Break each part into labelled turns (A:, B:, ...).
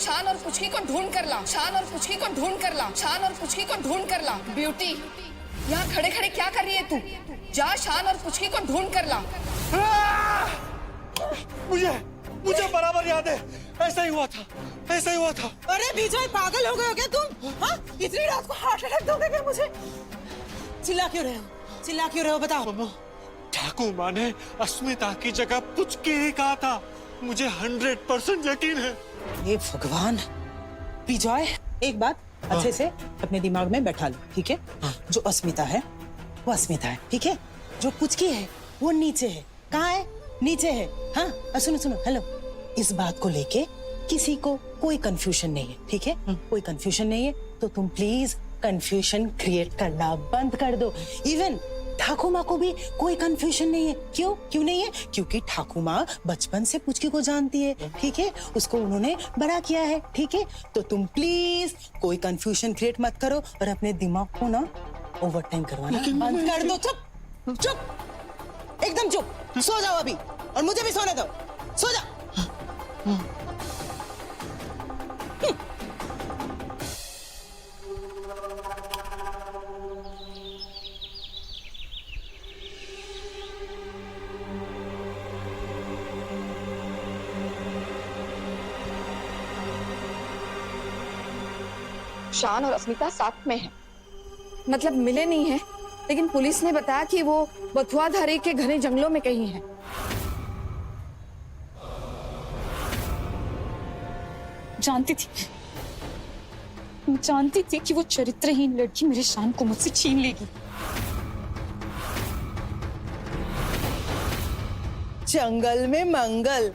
A: शान और पुचकी को ढूंढ कर ला, शान और पुचकी को ढूंढ कर ला, शान और पुचकी को ढूंढ कर ला। ब्यूटी, यहाँ खड़े खड़े क्या कर रही है तू? जा शान और पुचकी को ढूंढ कर ला।
B: मुझे बराबर याद है, ऐसा ही हुआ था, ऐसा ही हुआ था।
C: अरे विजय, पागल हो गए हो क्या तुम? हाँ, इतनी रात को हार्ट अटैक दोगे क्या मुझे? चिल्ला क्यों रहे हो? चिल्ला क्यों रहे हो, बताओ।
B: ठाकुर माँ ने अस्मिता की जगह पुचकी ही कहा था, मुझे 100% यकीन है।
C: हे भगवान। विजय, एक बात अच्छे से अपने दिमाग में बैठा लो, ठीक है? जो अस्मिता है वो अस्मिता है, ठीक है? जो पुचकी है वो नीचे है। कहाँ है? नीचे है। हाँ, सुनो सुनो, हेलो। इस बात को लेके किसी को कोई कंफ्यूजन नहीं है, ठीक है? कोई कंफ्यूजन नहीं है तो तुम प्लीज कंफ्यूजन क्रिएट करना बंद कर दो। इवन ठाकुर माँ को भी कोई कंफ्यूजन नहीं है। क्यों नहीं है? क्योंकि ठाकुर माँ बचपन से पुचकी को जानती है, ठीक है? उसको उन्होंने बड़ा किया है, ठीक है? तो तुम प्लीज कोई कंफ्यूजन क्रिएट मत करो और अपने दिमाग को ना ओवर टाइम करवाना बंद कर दो। चुप चुप, एकदम चुप। सो जाओ अभी, और मुझे भी सोने दो। सो जाओ।
A: शान और अस्मिता साथ में हैं, मतलब मिले नहीं हैं, लेकिन पुलिस ने बताया कि वो बथुआधारी के घने जंगलों में कहीं हैं।
D: जानती थी कि वो चरित्रहीन लड़की मेरे शान को मुझसे छीन लेगी।
C: जंगल में मंगल।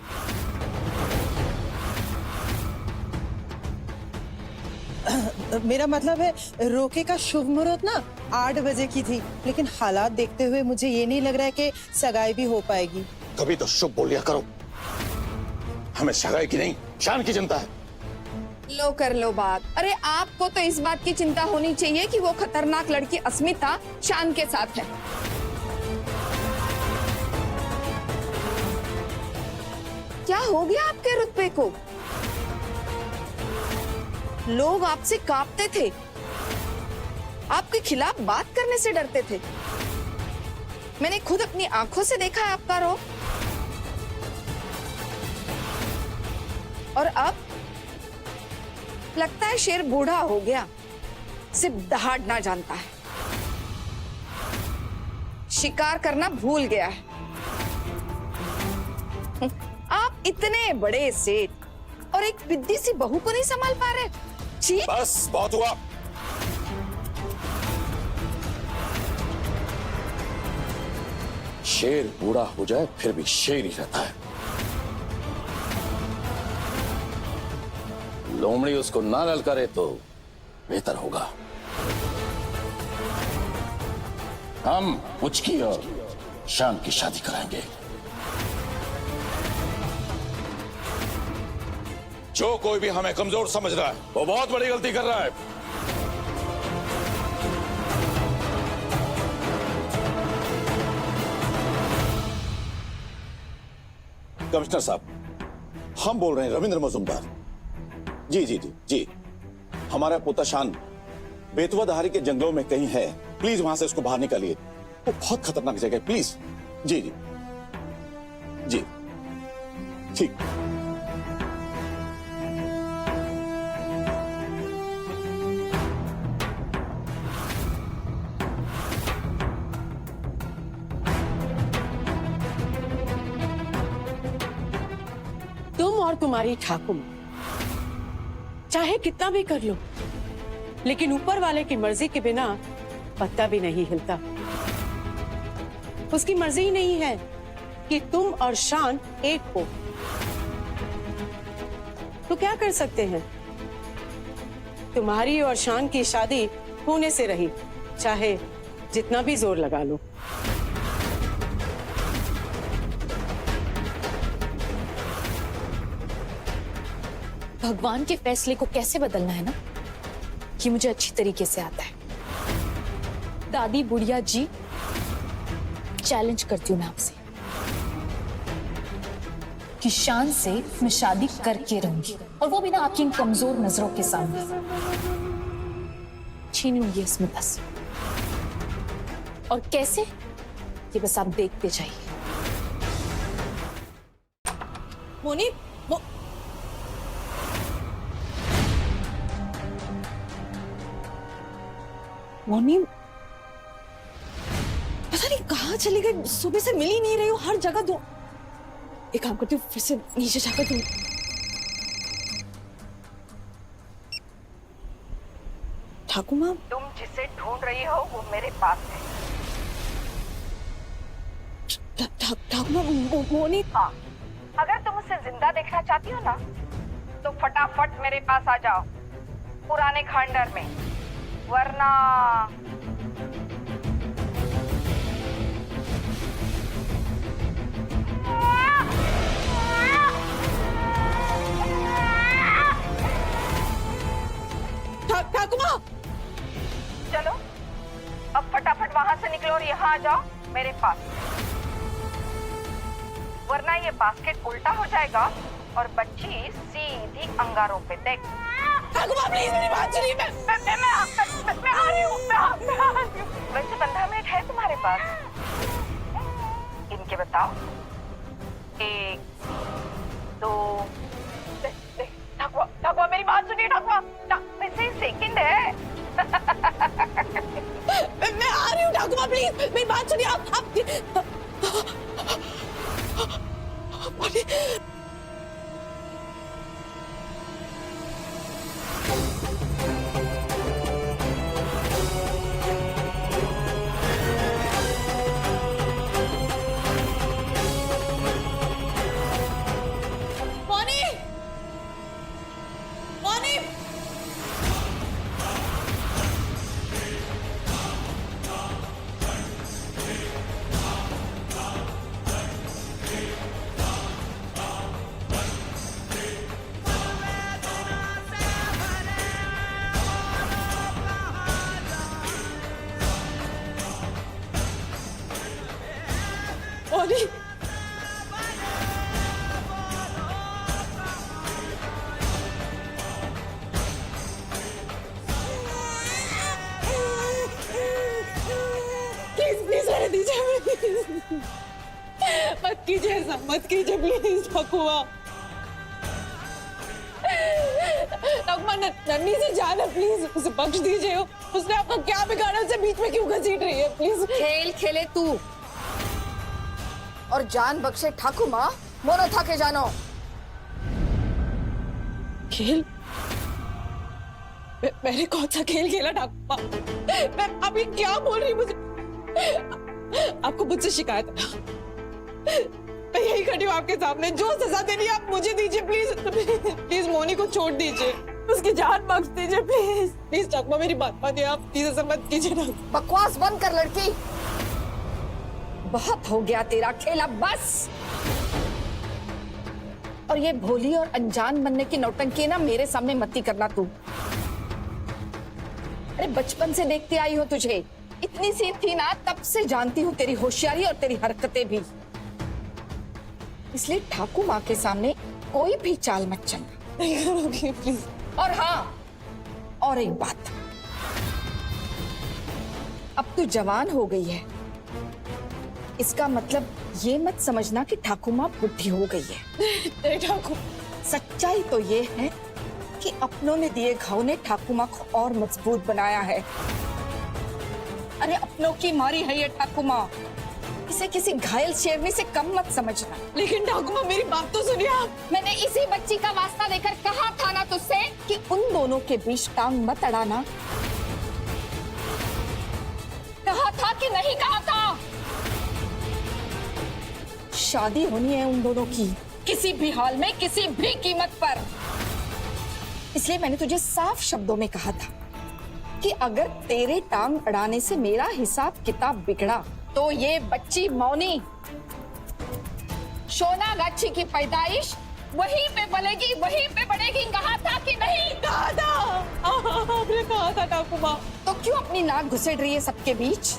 C: मेरा मतलब है रोके का शुभ मुहूर्त ना 8 बजे की थी, लेकिन हालात देखते हुए मुझे ये नहीं लग रहा है कि सगाई भी हो पाएगी।
E: कभी तो शुभ बोलिया करो, हमें सगाई की नहीं शान की चिंता है।
A: लो कर लो बात। अरे आपको तो इस बात की चिंता होनी चाहिए कि वो खतरनाक लड़की अस्मिता शान के साथ है। क्या हो गया आपके रुतबे को? लोग आपसे कांपते थे, आपके खिलाफ बात करने से डरते थे। मैंने खुद अपनी आंखों से देखा है आपका रोब। और अब लगता है शेर बूढ़ा हो गया, सिर्फ दहाड़ना जानता है, शिकार करना भूल गया है। आप इतने बड़े सेठ और एक बिद्दी सी बहू को नहीं संभाल पा रहे? जी
E: बस बहुत हुआ। शेर बूढ़ा हो जाए फिर भी शेर ही रहता है। लोमड़ी उसको ना ललकारे तो बेहतर होगा। हम पुचकी और शान की शादी कराएंगे। जो कोई भी हमें कमजोर समझ रहा है वो बहुत बड़ी गलती कर रहा है। कमिश्नर साहब, हम बोल रहे हैं रविंद्र मजुमदार। जी जी जी जी, हमारा पोता शान बेतुआधारी के जंगलों में कहीं है, प्लीज वहां से उसको बाहर निकालिए। वो बहुत खतरनाक जगह है, प्लीज। जी जी जी, ठीक।
F: तुम और तुम्हारी ठाकुर चाहे कितना भी कर लो, लेकिन ऊपर वाले की मर्जी के बिना पत्ता भी नहीं हिलता। उसकी मर्जी ही नहीं है कि तुम और शान एक हो, तो क्या कर सकते हैं? तुम्हारी और शान की शादी होने से रही, चाहे जितना भी जोर लगा लो।
D: भगवान के फैसले को कैसे बदलना है ना, ये मुझे अच्छी तरीके से आता है। दादी बुढ़िया जी, चैलेंज करती हूँ मैं आपसे। कि शान से मैं शादी करके रहूंगी, और वो भी ना आपकी इन कमजोर नजरों के सामने। छीन लूंगी अस्मिता से, और कैसे, ये बस आप देखते जाइए।
C: मोनी मोनी पता नहीं कहाँ चली गई, सुबह से मिल ही नहीं रही हो, हर जगह दो। एक काम करती हूँ, फिर से नीचे जाकर तुम। ठाकुर माँ,
G: तुम जिसे ढूंढ रही हो वो मेरे पास है।
C: ठाकुर माँ, मोनी।
G: हाँ, अगर तुम उसे जिंदा देखना चाहती हो ना, तो फटाफट मेरे पास आ जाओ पुराने खंडर में, वरना
C: ठाकुर माँ,
G: चलो अब फटाफट वहां से निकलो और यहाँ आ जाओ मेरे पास, वरना ये बास्केट उल्टा हो जाएगा और बच्ची सीधी अंगारों पे। देख
C: ठाकुर माँ, प्लीज मेरी बात सुनिए।
G: मैं आ रही हूँ, मैं आ रही हूँ। वैसे 15 मिनट है तुम्हारे पास, इनके बताओ। 1 2 ठाकुआ, मेरी बात सुनिए ठाकुआ, वैसे ही सेकंड है।
C: मैं आ रही हूँ ठाकुर माँ, प्लीज मेरी बात सुनिए। आप मोनी, प्लीज रहने दीजिए। मत कीजिए ऐसा, मत कीजिए प्लीज ठाकुआ। ठाकुआ, नन्ही से जाना प्लीज, उसे बख्श दीजिए। उसने आपका क्या बिगाड़ा, उसे बीच में क्यों घसीट रही है? प्लीज
A: खेल खेले तू और जान बख्शे ठाकुर माँ, मोनो था के जानो।
C: खेल? मैंने कौन सा खेल खेला ठाकुर माँ? मैं अभी क्या बोल रही मुझे? आपको मुझसे शिकायत है ना? मैं यही खड़ी हूँ आपके सामने, जो सजा देनी है आप मुझे दीजिए प्लीज। प्लीज मोनी को छोड़ दीजिए, उसकी जान बख्श दीजिए प्लीज। प्लीज ठाकुर माँ, मेरी बात मानिए आप, प्लीज ऐसा मत कीजिए ना।
A: बकवास बंद कर लड़की, बहुत हो गया तेरा खेल, अब बस। और ये भोली और अनजान बनने की नौटंकी ना मेरे सामने मत करना तू। अरे बचपन से देखती आई हो तुझे, इतनी सी थी ना तब से जानती हूँ तेरी होशियारी और तेरी हरकतें भी। इसलिए ठाकुर माँ के सामने कोई भी चाल मत चलना।
C: नहीं करोगी प्लीज।
A: और हाँ, और एक बात, अब तू जवान हो गई है, इसका मतलब ये मत समझना कि ठाकुर माँ बुढ़ी हो गई है।
C: ठाकुर,
A: सच्चाई तो ये है कि अपनों ने दिए घाव ने ठाकुर माँ को और मजबूत बनाया है। अरे अपनों की मारी है ये ठाकुर माँ, इसे किसी घायल शेरनी से कम मत समझना।
C: लेकिन ठाकुर माँ, मेरी बात तो सुनिए आप।
A: मैंने इसी बच्ची का वास्ता देकर कहा था ना तुझसे कि उन दोनों के बीच टांग मत अड़ाना। कहा था कि नहीं कहा था? शादी होनी है उन दोनों की, किसी भी हाल में, किसी भी कीमत पर। इसलिए मैंने तुझे साफ शब्दों में कहा था कि अगर तेरे टांग अड़ाने से मेरा हिसाब किताब बिगड़ा तो ये बच्ची मौनी सोनागाछी की पैदाइश वहीं पे पलेगी, वहीं पे बढ़ेगी। कहा था कि नहीं?
C: कहा था, आपने कहा था ठाकुर माँ।
A: तो क्यों अपनी नाक घुसेड़ रही है सबके बीच?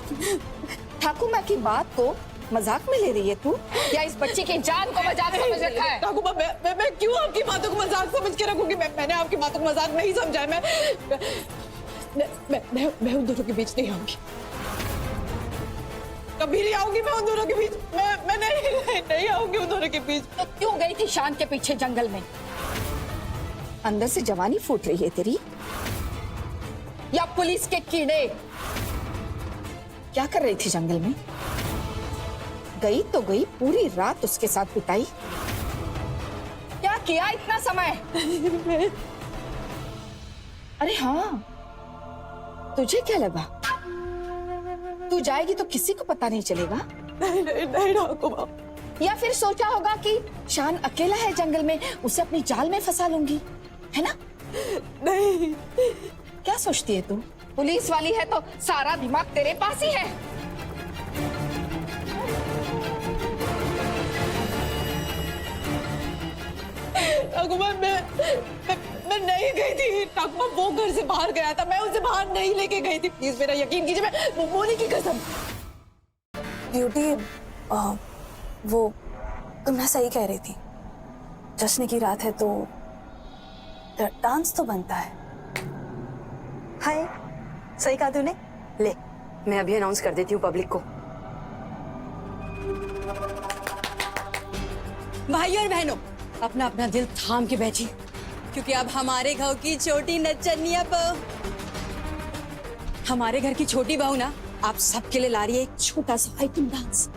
A: ठाकुर माँ की बात को मजाक में ले रही है तू, या इस बच्ची की जान को मजाक समझ रखा है?
C: ठाकुमा, मैं क्यों आपकी बातों को मजाक समझ के रखूंगी? मैंने आपकी बातों को मजाक नहीं समझा है। मैं उन दोनों के बीच नहीं आऊंगी, कभी नहीं आऊंगी मैं उन दोनों के बीच। मैं नहीं आऊंगी उन दोनों के बीच।
A: तो क्यों गई थी शान के पीछे जंगल में? अंदर से जवानी फूट रही है तेरी, या पुलिस के कीड़े? क्या कर रही थी जंगल में? गई तो गई, पूरी रात उसके साथ बिताई। क्या किया इतना समय? अरे हाँ, तुझे क्या लगा तू जाएगी तो किसी को पता नहीं चलेगा?
C: नहीं ठाकुमा।
A: या फिर सोचा होगा कि शान अकेला है जंगल में, उसे अपनी जाल में फंसा लूंगी, है ना?
C: नहीं।
A: क्या सोचती है तू? पुलिस वाली है तो सारा दिमाग तेरे पास ही है।
C: ठाकुमा, मैं नहीं गई थी ठाकुमा, वो घर से बाहर गया था, मैं उसे बाहर नहीं लेके गई थी। प्लीज मेरा यकीन कीजिए, मैं मोनी की कसम।
H: ब्यूटी, वो तुमने सही कह रही थी, जश्न की रात है तो डांस तो बनता है। हाय, सही कहा तूने। ले, मैं अभी अनाउंस कर देती हूँ पब्लिक को।
I: भाइयों और बहनों, अपना अपना दिल थाम के बैठिए, क्योंकि अब हमारे घर की छोटी नचनिया बहू, हमारे घर की छोटी बहू ना आप सबके लिए ला रही है एक छोटा सा आइटम डांस।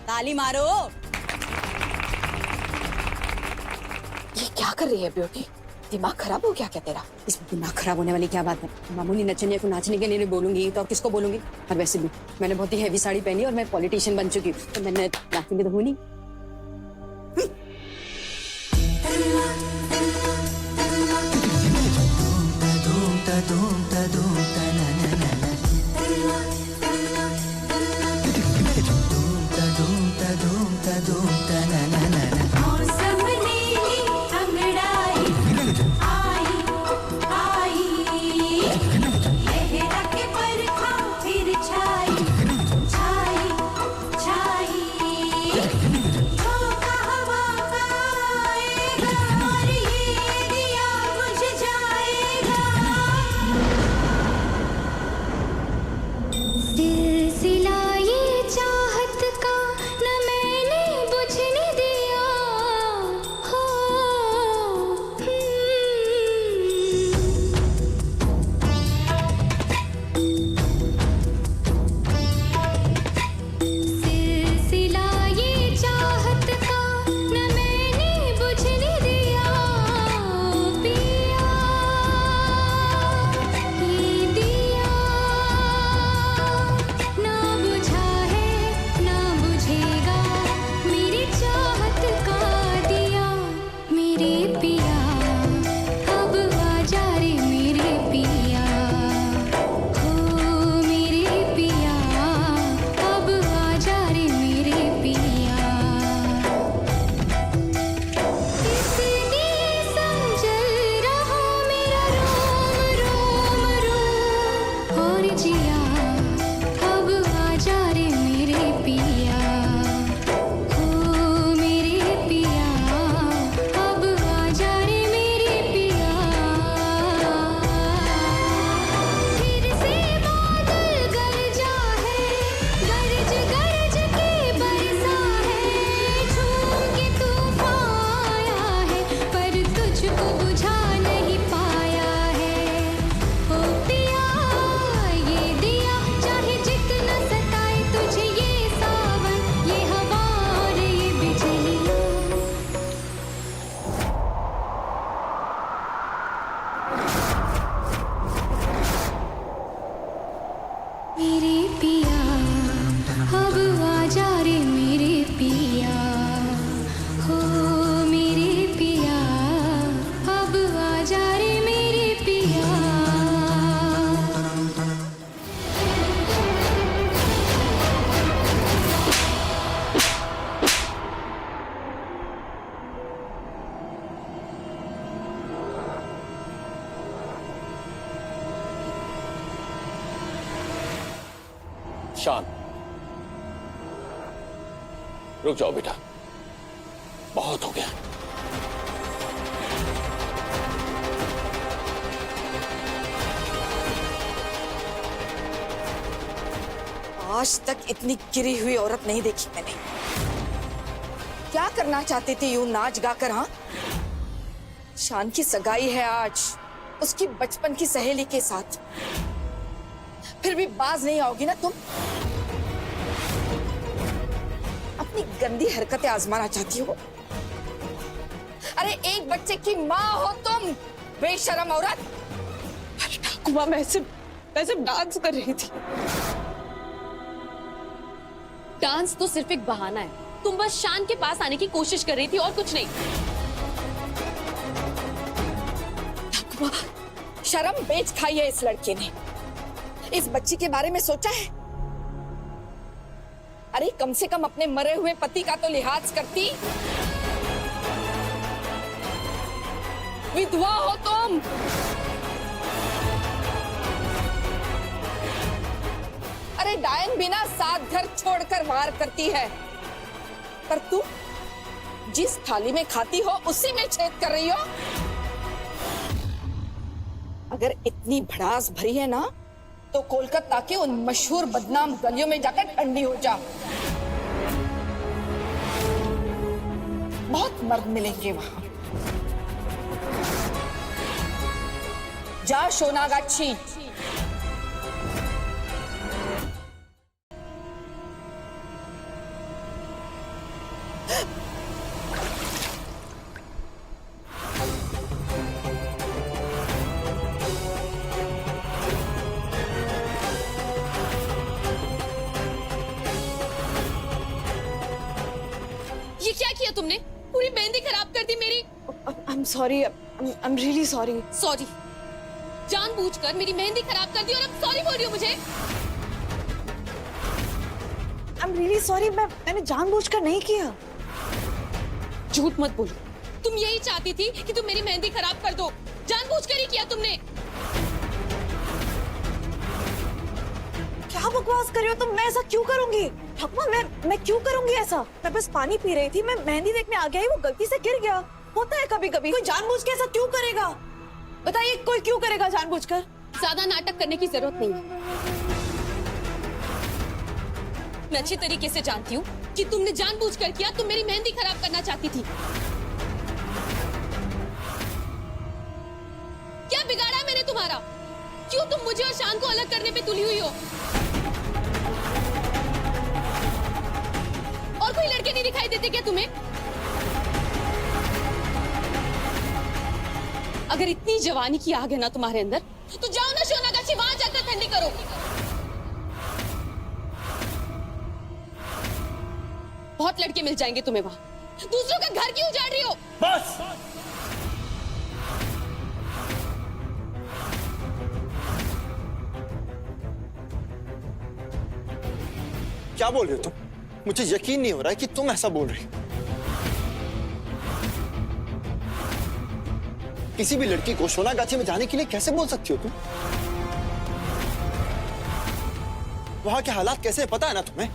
I: ताली मारो।
A: ये क्या कर रही है ब्यूटी? दिमाग खराब हो गया क्या तेरा?
I: इसमें दिमाग खराब होने वाली क्या बात है? मामूली नचनिया को नाचने के लिए नहीं बोलूंगी तो और किसको बोलूंगी? और वैसे भी मैंने बहुत ही हैवी साड़ी पहनी और मैं पॉलिटिशियन बन चुकी हूँ, तो मैंने नाचूंगी तो हूँ नहीं।
E: रुक जाओ बेटा, बहुत हो गया।
A: आज तक इतनी गिरी हुई औरत नहीं देखी मैंने। क्या करना चाहते थे यूं नाच गाकर? हाँ, शान की सगाई है आज उसकी बचपन की सहेली के साथ, फिर भी बाज नहीं आओगी ना तुम? अपनी गंदी हरकतें आजमाना चाहती हो? अरे एक बच्चे की माँ हो तुम, बेशरम औरत।
F: ठाकुमा, मैं सिर्फ डांस कर रही थी।
D: डांस तो सिर्फ एक बहाना है। तुम बस शान के पास आने की कोशिश कर रही थी और कुछ नहीं।
A: शर्म बेच खाई है इस लड़के ने। इस बच्ची के बारे में सोचा है? अरे कम से कम अपने मरे हुए पति का तो लिहाज करती। विधवा हो तुम। अरे डायन बिना सात घर छोड़कर वार करती है, पर तू जिस थाली में खाती हो उसी में छेद कर रही हो। अगर इतनी भड़ास भरी है ना, तो कोलकाता के उन मशहूर बदनाम गलियों में जाकर ठंडी हो जा। बहुत मर्द मिलेंगे वहां। जा सोनागाछी।
D: ये क्या किया तुमने? पूरी मेहंदी खराब कर दी मेरी।
H: I'm sorry. I'm really sorry.
D: Sorry. जानबूझकर मेरी मेहंदी खराब कर दी और अब सॉरी बोल रही हो मुझे?
H: I'm really sorry. मैंने जानबूझकर नहीं किया।
D: झूठ मत बोलो। तुम यही चाहती थी कि तुम मेरी मेहंदी खराब कर दो। जानबूझकर ही किया तुमने।
H: क्या बकवास कर रही हो तुम? मैं ऐसा क्यों करूंगी? ठाकुमा, मैं क्यों करूंगी ऐसा? मैं बस पानी पी रही थी, मैं मेहंदी देखने आ गया ही, वो गलती से गिर गया। होता है कभी कभी। कोई जानबूझ के ऐसा क्यों करेगा? बताइए, कोई क्यों करेगा जानबूझकर?
D: ज्यादा नाटक करने की जरूरत नहीं है। मैं अच्छी तरीके से जानती हूँ कि तुमने जानबूझकर किया। तुम मेरी मेहंदी खराब करना चाहती थी। क्या बिगाड़ा मैंने तुम्हारा? क्यों तुम मुझे और शान को अलग करने पे तुली हुई हो? और कोई लड़के नहीं दिखाई देते क्या तुम्हें? अगर इतनी जवानी की आग है ना तुम्हारे अंदर, तो जाओ ना सोनागाछी, वहां जाकर ठंडी करो। बहुत लड़के मिल जाएंगे तुम्हें वहां। दूसरों का घर क्यों उजाड़ रही हो?
B: बस। क्या बोल रहे हो तुम? मुझे यकीन नहीं हो रहा है कि तुम ऐसा बोल रही हो। किसी भी लड़की को सोनागाछी में जाने के लिए कैसे बोल सकती हो तुम? वहां के हालात कैसे पता है ना तुम्हें?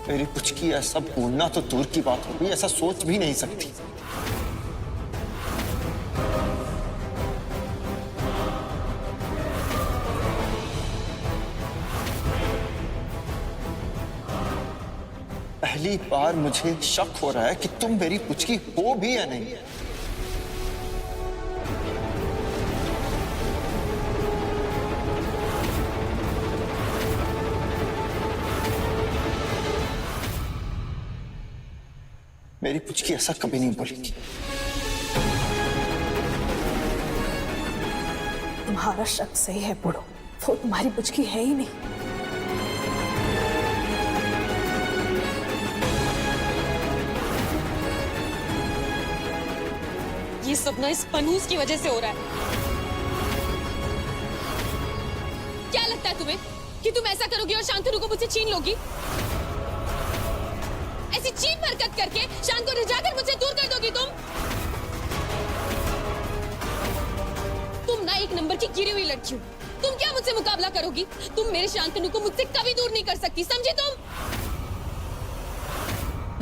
B: मेरी पुचकी ऐसा बोलना तो दूर की बात होगी, ऐसा सोच भी नहीं सकती। पहली बार मुझे शक हो रहा है कि तुम मेरी पुचकी हो भी या नहीं। मेरी पुचकी ऐसा कभी नहीं बोलेगी।
H: तुम्हारा शक सही है बुढ़ो, वो तुम्हारी पुचकी है ही नहीं।
D: ये सब ना इस पनूस की वजह से हो रहा है। क्या लगता है तुम्हें कि तुम ऐसा करोगी और शांतनु को मुझसे छीन लोगी? ऐसी चीप हरकत करके शान को रिझाकर मुझसे दूर कर दोगी तुम? तुम ना एक नंबर की गिरी हुई लड़की हो। तुम क्या मुझसे मुकाबला करोगी? तुम मेरे शांतनु को मुझसे कभी दूर नहीं कर सकती, समझी तुम?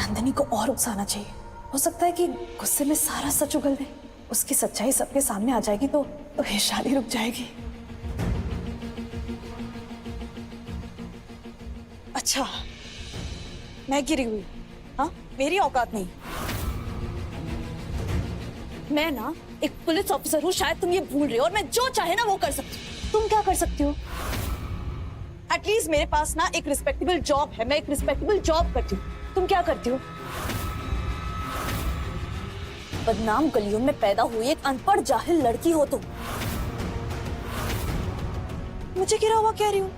H: नंदिनी को और उकसाना चाहिए। हो सकता है कि गुस्से में सारा सच उगल दे। उसकी सच्चाई सबके सामने आ जाएगी तो ये शादी रुक जाएगी। अच्छा, मैं गिरी हुई, हाँ, मेरी औकात नहीं। मैं ना एक पुलिस ऑफिसर हूँ, शायद तुम ये भूल रहे हो, और मैं जो चाहे ना वो कर सकती हूँ। तुम क्या कर सकती हो? एटलीस्ट मेरे पास ना एक रिस्पेक्टेबल जॉब है, मैं एक रिस्पेक्टेबल जॉब करती हूँ। तुम क्या करती हो? बदनाम गलियों में पैदा हुई एक अनपढ़ जाहिल लड़की हो तुम। मुझे गिरा हुआ कह रही हो?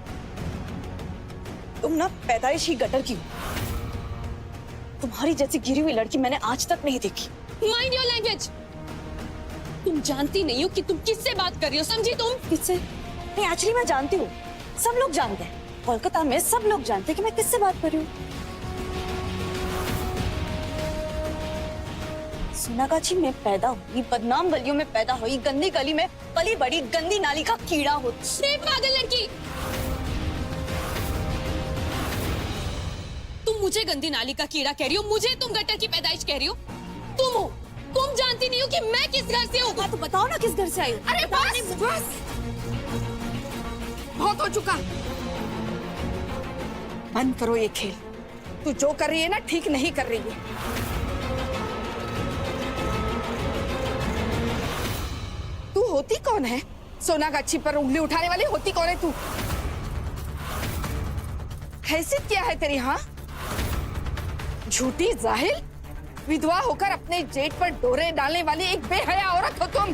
H: तुम ना पैदाइश ही गटर की हो। तुम्हारी जैसी गिरी हुई लड़की मैंने आज तक नहीं देखी।
D: Mind your language. तुम जानती नहीं हो कि तुम किससे बात कर रही हो, समझी तुम?
H: किससे? नहीं, एक्चुअली मैं जानती हूँ, सब लोग जानते हैं। कोलकाता में सब लोग जानते हैं कि मैं किससे बात कर रही हूँ। सोनागाछी में पैदा हुई, बदनाम गलियों में पैदा हुई, गंदी गली में पली बड़ी गंदी नाली का कीड़ा हो।
D: पागल लड़की, तुम मुझे गंदी नाली का कीड़ा कह रही हो, मुझे तुम गटर की पैदाइश कह रही हो? तुम हो, तुम जानती नहीं हो कि मैं किस घर से हूँ?
H: तो बताओ ना किस घर से आई हो?
A: अरे बस बस, बहुत हो चुका। बंद करो ये खेल। तू जो कर रही है ना, ठीक नहीं कर रही है। तू होती कौन है? सोनागाछी पर उंगली उठाने वाली होती कौन है तू? हैसियत क्या है तेरी? हाँ, झूठी जाहिल, विधवा होकर अपने जेठ पर डोरे डालने वाली एक बेहया औरत हो तुम।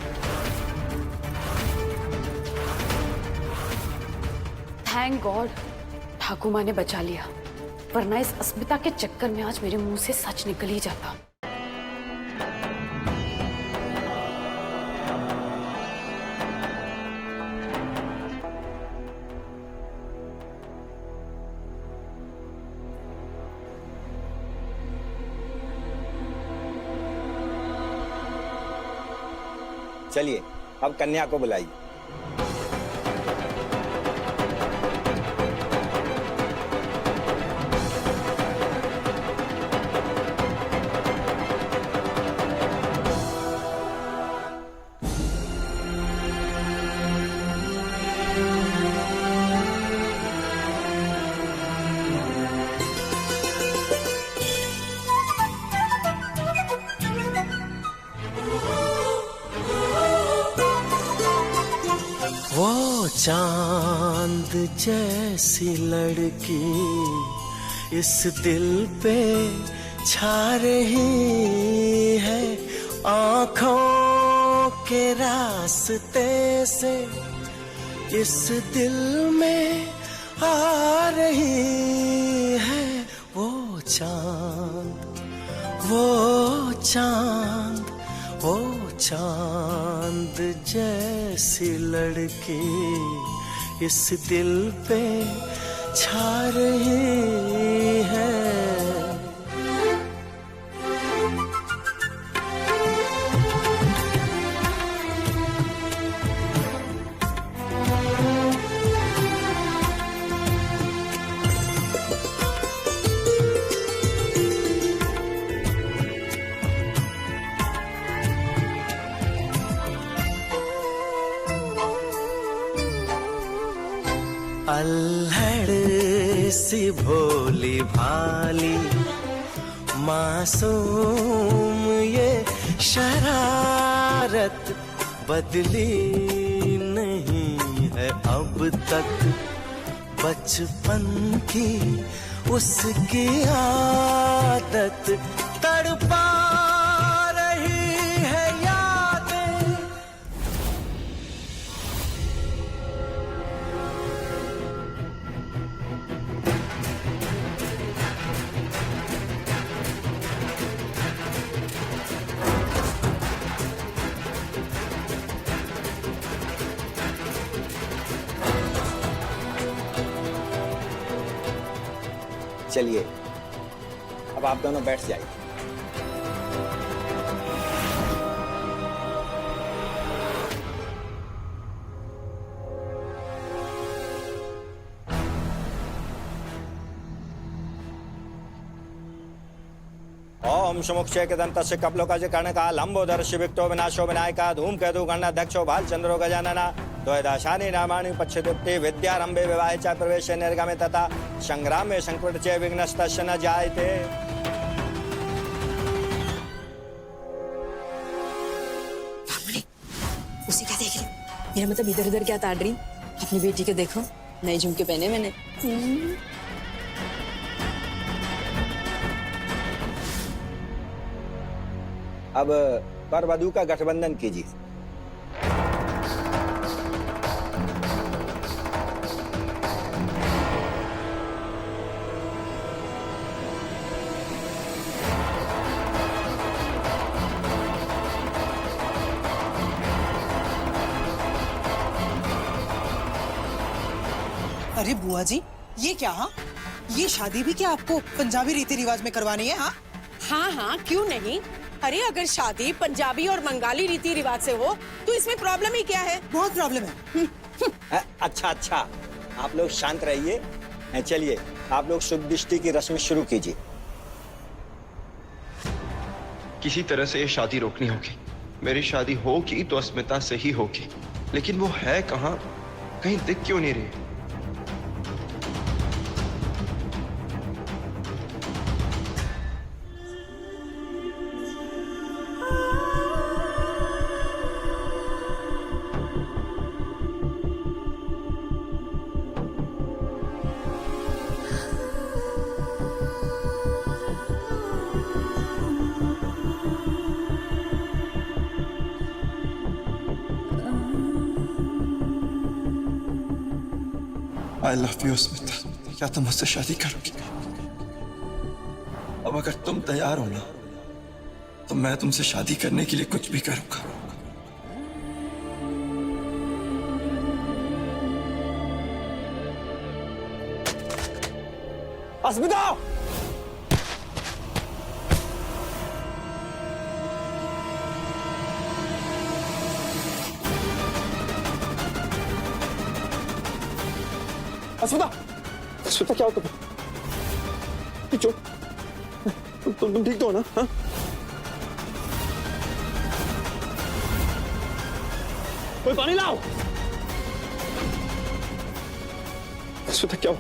D: थैंक गॉड ठाकुर माँ ने बचा लिया, वरना इस अस्मिता के चक्कर में आज मेरे मुंह से सच निकल ही जाता।
J: चलिए अब कन्या को बुलाइए।
K: वो चांद जैसी लड़की इस दिल पे छा रही है, आँखों के रास्ते से इस दिल में आ रही है। वो चांद, वो चांद, वो चांद जैसी लड़की इस दिल पे छा रही है। अल्हड़ सी भोली भाली मासूम ये शरारत बदली नहीं है अब तक, बचपन की उसकी आदत तड़पा रही है यादें।
J: चलिए अब आप दोनों बैठ जाइए। ओम सुमुक्षे के दंतस्य कपलोकस्य कर्णका लंबोदरस्य विक्तो विनाशो विनायका धूमकेतु गणनाध्यक्षो भालचंद्रो गजानना द्वैदाशानि नामानि पश्यति विद्यारंभे विवाहे च प्रवेशे निर्गमे तथा संग्रामे संकट च विघ्नस्तस्य न जायते।
I: उसे क्या देख रही? मेरा मतलब इधर उधर क्या ताड़ रही? अपनी बेटी को देखो, नए झुमके पहने मैंने।
J: अब वर वधू का गठबंधन कीजिए।
C: अरे बुआ जी, ये क्या? हाँ, ये शादी भी क्या आपको पंजाबी रीति रिवाज में करवानी है? हाँ
F: हाँ हाँ, क्यों नहीं? अरे अगर शादी पंजाबी और बंगाली रीति रिवाज से हो तो इसमें प्रॉब्लम ही क्या है?
C: बहुत प्रॉब्लम है।
J: अच्छा अच्छा, आप लोग शांत रहिए। चलिए आप लोग शुभ दृष्टि की रस्म शुरू कीजिए।
L: किसी तरह से ये शादी रोकनी होगी। मेरी शादी होगी तो अस्मिता से ही होगी, लेकिन वो है कहाँ? कहीं दिख क्यों नहीं रही? I love you, Smita. क्या तुम मुझसे शादी करोगी? अब अगर तुम तैयार हो ना, तो मैं तुमसे शादी करने के लिए कुछ भी करूंगा।
J: अस्मिता!
L: अस्मिता, अस्मिता क्या हो तुम्हें? ठीक हो? तुम ठीक तो हो ना? हाँ? कोई पानी लाओ। अस्मिता क्या हो?